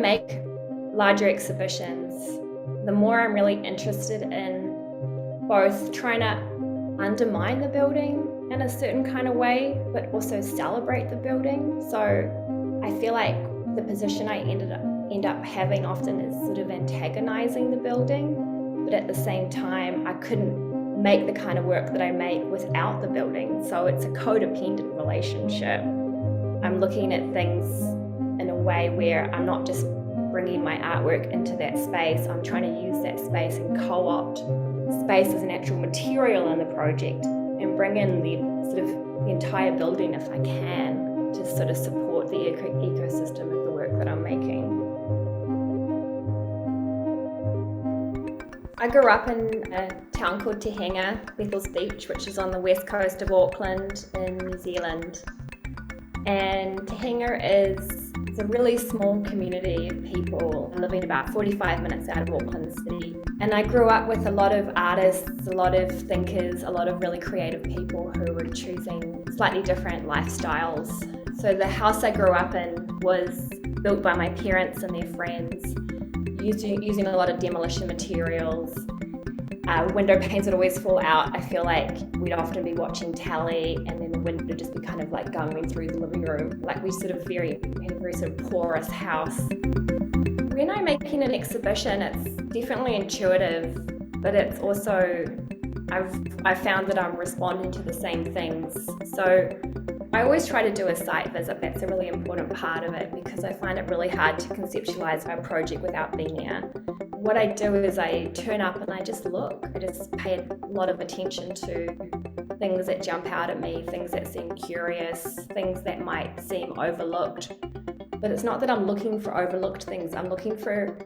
make larger exhibitions, the more I'm really interested in both trying to undermine the building in a certain kind of way, but also celebrate the building. So I feel like the position I end up having often is sort of antagonizing the building, but at the same time, I couldn't make the kind of work that I make without the building. So it's a codependent relationship. I'm looking at things in a way where I'm not just bringing my artwork into that space, I'm trying to use that space and co-opt space as an actual material in the project and bring in the sort of the entire building if I can to sort of support the ecosystem of the work that I'm making. I grew up in a town called Te Henga, Bethells Beach, which is on the west coast of Auckland in New Zealand. And Te Henga is a really small community of people living about 45 minutes out of Auckland City. And I grew up with a lot of artists, a lot of thinkers, a lot of really creative people who were choosing slightly different lifestyles. So the house I grew up in was built by my parents and their friends, using a lot of demolition materials. Window panes would always fall out. I feel like we'd often be watching telly and then the wind would just be kind of like going through the living room. Like we had a very sort of porous house. When I'm making an exhibition, it's definitely intuitive, but it's also, I've found that I'm responding to the same things. So I always try to do a site visit. That's a really important part of it because I find it really hard to conceptualize my project without being there. What I do is I turn up and I just look. I just pay a lot of attention to things that jump out at me, things that seem curious, things that might seem overlooked. But it's not that I'm looking for overlooked things. I'm looking for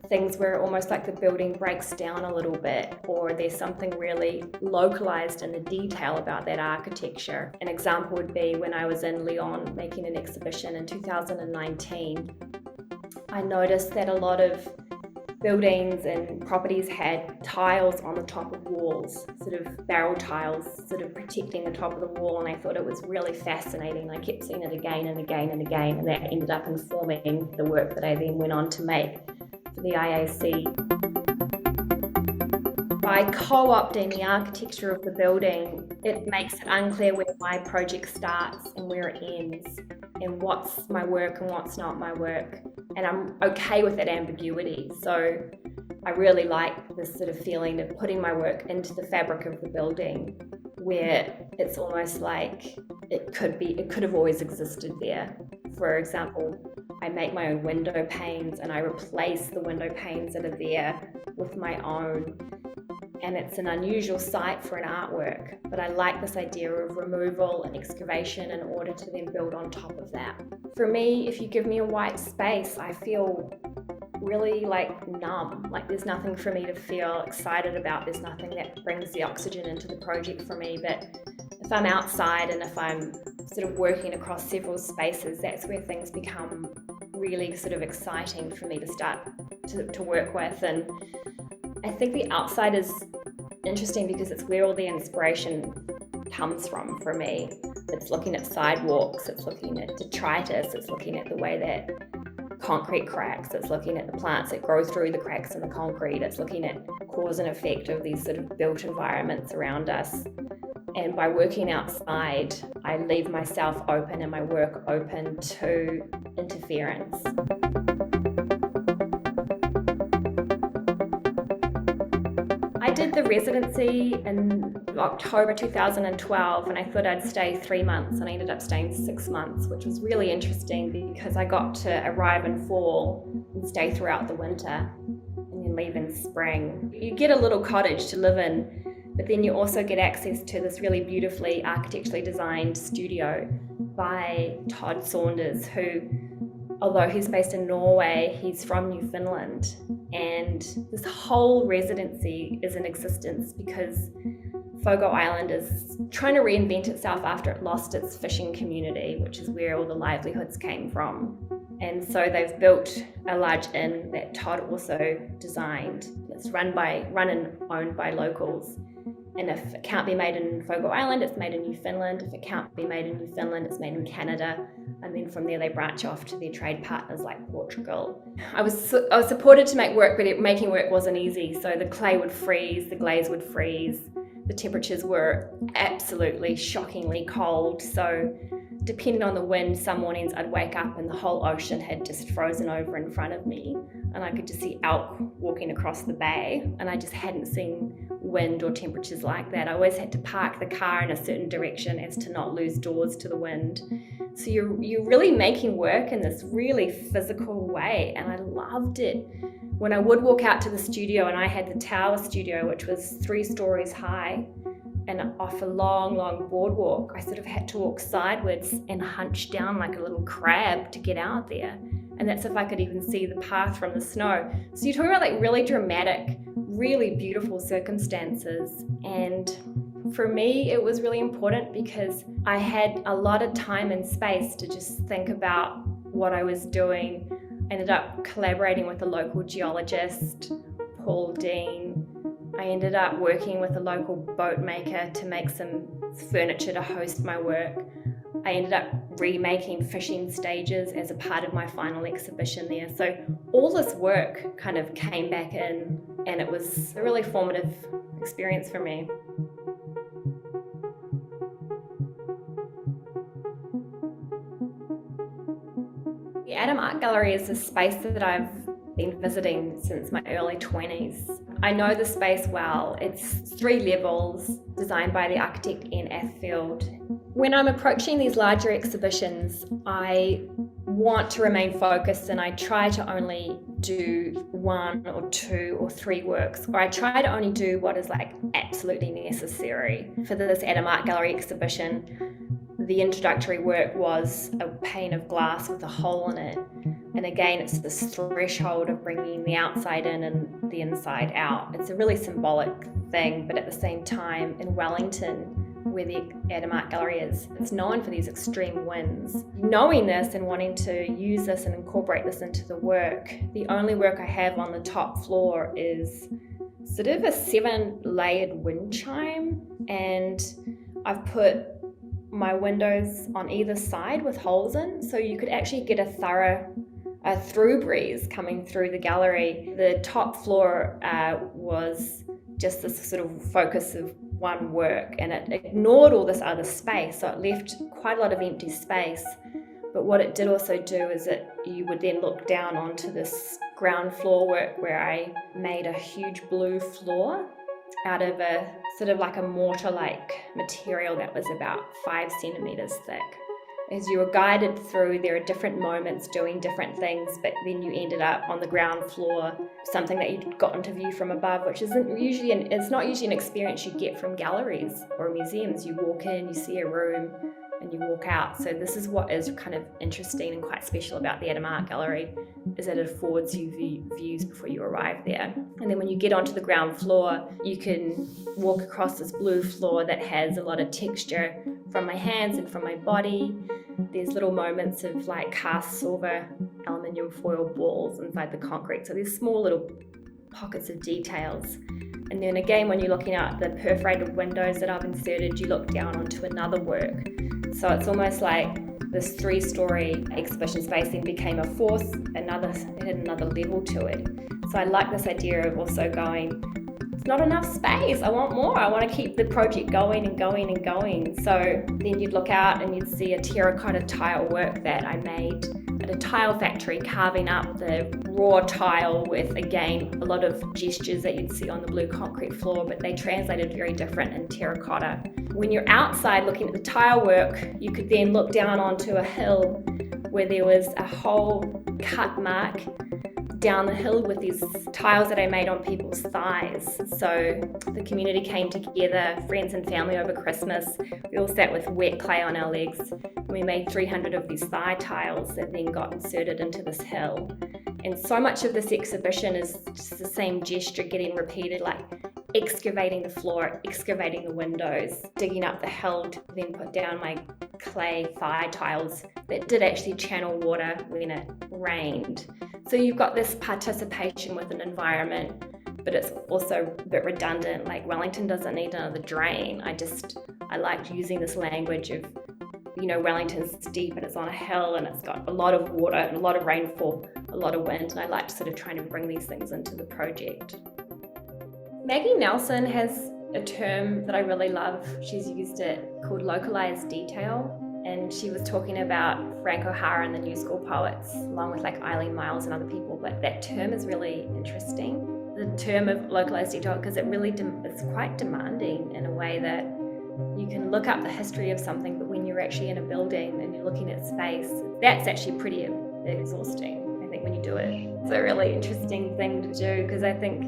things where almost like the building breaks down a little bit, or there's something really localized in the detail about that architecture. An example would be when I was in Lyon making an exhibition in 2019. I noticed that a lot of buildings and properties had tiles on the top of walls, sort of barrel tiles, sort of protecting the top of the wall, and I thought it was really fascinating. I kept seeing it again and again and again, and that ended up informing the work that I then went on to make for the IAC. By co-opting the architecture of the building, it makes it unclear where my project starts and where it ends, and what's my work and what's not my work. And I'm okay with that ambiguity. So I really like this sort of feeling of putting my work into the fabric of the building, where it's almost like it could have always existed there. For example, I make my own window panes and I replace the window panes that are there with my own. And it's an unusual site for an artwork, but I like this idea of removal and excavation in order to then build on top of that. For me, if you give me a white space, I feel really like numb, like there's nothing for me to feel excited about, there's nothing that brings the oxygen into the project for me. But if I'm outside and if I'm sort of working across several spaces, that's where things become really sort of exciting for me to start to work with. And I think the outside is interesting because it's where all the inspiration comes from for me. It's looking at sidewalks, it's looking at detritus, it's looking at the way that concrete cracks, it's looking at the plants that grow through the cracks in the concrete, it's looking at cause and effect of these sort of built environments around us. And by working outside, I leave myself open and my work open to interference. I did the residency in October 2012 and I thought I'd stay 3 months, and I ended up staying 6 months, which was really interesting because I got to arrive in fall and stay throughout the winter and then leave in spring. You get a little cottage to live in, but then you also get access to this really beautifully architecturally designed studio by Todd Saunders, who, although he's based in Norway, he's from Newfoundland. And this whole residency is in existence because Fogo Island is trying to reinvent itself after it lost its fishing community, which is where all the livelihoods came from. And so they've built a large inn that Todd also designed. It's run and owned by locals. And if it can't be made in Fogo Island, it's made in Newfoundland. If it can't be made in Newfoundland, it's made in Canada. And then from there, they branch off to their trade partners like Portugal. I was supported to make work, but making work wasn't easy. So the clay would freeze, the glaze would freeze. The temperatures were absolutely shockingly cold. So depending on the wind, some mornings I'd wake up and the whole ocean had just frozen over in front of me. And I could just see elk walking across the bay. And I just hadn't seen wind or temperatures like that. I always had to park the car in a certain direction as to not lose doors to the wind. So you're really making work in this really physical way, and I loved it. When I would walk out to the studio, and I had the tower studio, which was 3 stories high, and off a long boardwalk, I sort of had to walk sideways and hunch down like a little crab to get out there. And that's if I could even see the path from the snow. So you're talking about like really dramatic, really beautiful circumstances. And for me, it was really important because I had a lot of time and space to just think about what I was doing. I ended up collaborating with a local geologist, Paul Dean. I ended up working with a local boat maker to make some furniture to host my work. I ended up remaking fishing stages as a part of my final exhibition there. So all this work kind of came back in, and it was a really formative experience for me. The Elam Art Gallery is a space that I've been visiting since my early 20s. I know the space well. It's 3 levels, designed by the architect Ian Athfield. When I'm approaching these larger exhibitions, I want to remain focused, and I try to only do 1 or 2 or 3 works, or I try to only do what is like absolutely necessary. For this Elam Art Gallery exhibition, the introductory work was a pane of glass with a hole in it. And again, it's this threshold of bringing the outside in and the inside out. It's a really symbolic thing, but at the same time, in Wellington, where the Elam Art Gallery is, it's known for these extreme winds. Knowing this and wanting to use this and incorporate this into the work, the only work I have on the top floor is sort of a 7-layered wind chime, and I've put my windows on either side with holes in, so you could actually get a through breeze coming through the gallery. The top floor was just this sort of focus of one work, and it ignored all this other space, so it left quite a lot of empty space. But what it did also do is that you would then look down onto this ground floor work where I made a huge blue floor out of a sort of like a mortar-like material that was about 5 centimeters thick. As you were guided through, there are different moments doing different things, but then you ended up on the ground floor, something that you'd gotten to view from above, which it's not usually an experience you get from galleries or museums. You walk in, you see a room, and you walk out. So this is what is kind of interesting and quite special about the Elam Art Gallery, is that it affords you views before you arrive there. And then when you get onto the ground floor, you can walk across this blue floor that has a lot of texture from my hands and from my body. There's little moments of like cast silver aluminium foil balls inside the concrete. So there's small little pockets of details. And then again, when you're looking out the perforated windows that I've inserted, you look down onto another work. So it's almost like this 3-story exhibition space then became a fourth, it had another level to it. So I like this idea of also going, it's not enough space, I want more, I want to keep the project going and going and going. So then you'd look out and you'd see a terracotta tile work that I made at a tile factory, carving up the raw tile with, again, a lot of gestures that you'd see on the blue concrete floor, but they translated very different in terracotta. When you're outside looking at the tile work, you could then look down onto a hill where there was a whole cut mark down the hill with these tiles that I made on people's thighs. So the community came together, friends and family, over Christmas. We all sat with wet clay on our legs, and we made 300 of these thigh tiles that then got inserted into this hill. And so much of this exhibition is just the same gesture getting repeated, like excavating the floor, excavating the windows, digging up the hill to then put down my clay thigh tiles that did actually channel water when it rained. So you've got this participation with an environment, but it's also a bit redundant. Like Wellington doesn't need another drain. I liked using this language of, Wellington's steep and it's on a hill and it's got a lot of water and a lot of rainfall, a lot of wind, and I liked sort of trying to bring these things into the project. Maggie Nelson has a term that I really love. She's used it called localized detail, and she was talking about Frank O'Hara and the New School poets, along with like Eileen Myles and other people, but that term is really interesting. The term of localized detail, because it really it's quite demanding in a way that you can look up the history of something, but when you're actually in a building and you're looking at space, that's actually pretty exhausting, I think, when you do it. It's a really interesting thing to do, because I think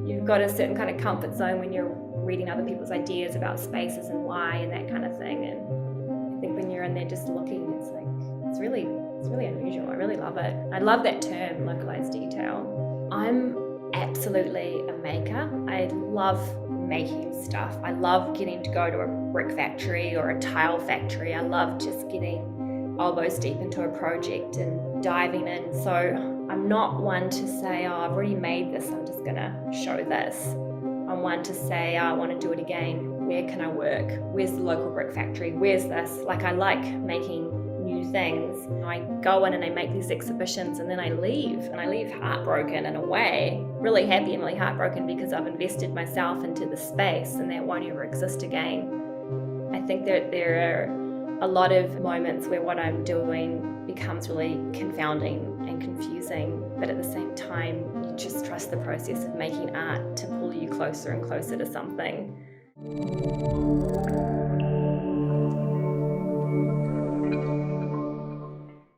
you've got a certain kind of comfort zone when you're reading other people's ideas about spaces and why and that kind of thing. And I think when you're in there just looking, it's really unusual. I really love it. I love that term, localized detail. I'm absolutely a maker. I love making stuff. I love getting to go to a brick factory or a tile factory. I love just getting elbows deep into a project and diving in. So I'm not one to say, I've already made this, I'm just gonna show this. I'm one to say, I want to do it again. Where can I work? Where's the local brick factory? Where's this? Like, I like making new things. I go in and I make these exhibitions and then I leave, and I leave heartbroken in a way, really happy and really heartbroken, because I've invested myself into the space and that won't ever exist again. I think that there are a lot of moments where what I'm doing becomes really confounding and confusing, but at the same time, you just trust the process of making art to pull you closer and closer to something.